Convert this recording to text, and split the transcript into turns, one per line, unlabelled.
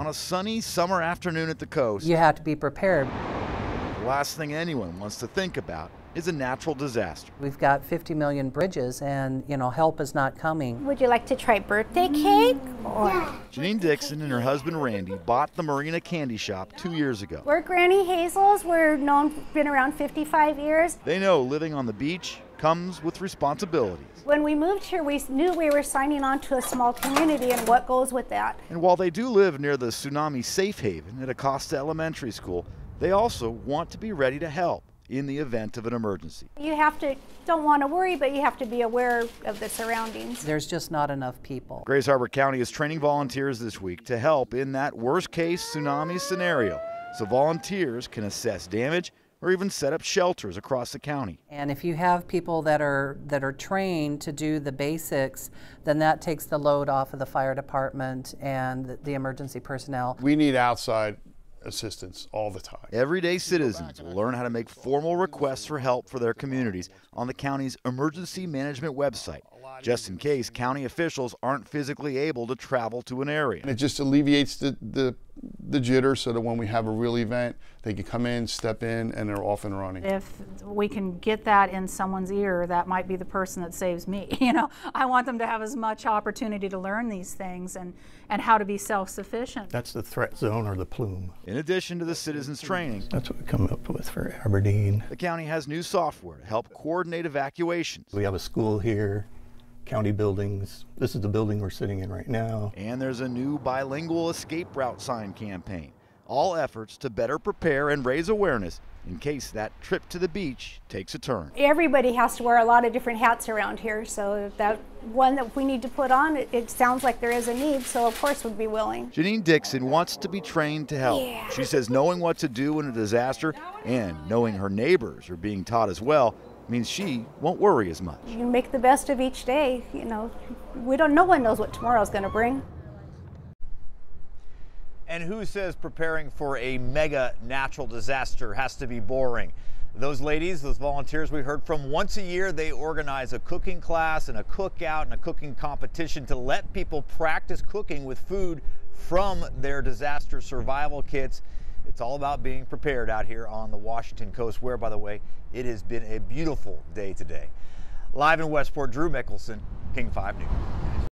on a sunny summer afternoon at the coast.
You have to be prepared.
The last thing anyone wants to think about is a natural disaster.
We've got 50 million bridges and, help is not coming.
Would you like to try birthday cake?
Janine Dixon and her husband Randy bought the Marina Candy Shop 2 years ago.
We're Granny Hazels. Been around 55 years.
They know living on the beach comes with responsibilities.
When we moved here, we knew we were signing on to a small community and what goes with that.
And while they do live near the tsunami safe haven at Ocosta Elementary School, they also want to be ready to help in the event of an emergency.
You don't want to worry, but you have to be aware of the surroundings.
There's just not enough people.
Grays Harbor County is training volunteers this week to help in that worst-case tsunami scenario, so volunteers can assess damage or even set up shelters across the county.
And if you have people that are trained to do the basics, then that takes the load off of the fire department and the emergency personnel.
We need outside assistance all the time.
Everyday citizens will learn how to make formal requests for help for their communities on the county's emergency management website, just in case county officials aren't physically able to travel to an area.
And it just alleviates the jitter so that when we have a real event, they can come in, step in, and they're off and running.
If we can get that in someone's ear, that might be the person that saves me. I want them to have as much opportunity to learn these things and how to be self-sufficient.
That's the threat zone or the plume.
In addition to the citizens training,
that's what we come up with for Aberdeen.
The county has new software to help coordinate evacuations.
We have a school here, county buildings. This is the building we're sitting in right now.
And there's a new bilingual escape route sign campaign. All efforts to better prepare and raise awareness in case that trip to the beach takes a turn.
Everybody has to wear a lot of different hats around here, so that one that we need to put on, it sounds like there is a need, so of course we'd be willing.
Janine Dixon wants to be trained to help. Yeah. She says knowing what to do in a disaster and knowing her neighbors are being taught as well means she won't worry as much.
You make the best of each day. No one knows what tomorrow's going to bring.
And who says preparing for a mega natural disaster has to be boring? Those ladies, those volunteers we heard from, once a year they organize a cooking class and a cookout and a cooking competition to let people practice cooking with food from their disaster survival kits. It's all about being prepared out here on the Washington coast, where, by the way, it has been a beautiful day today. Live in Westport, Drew Mickelson, King 5 News.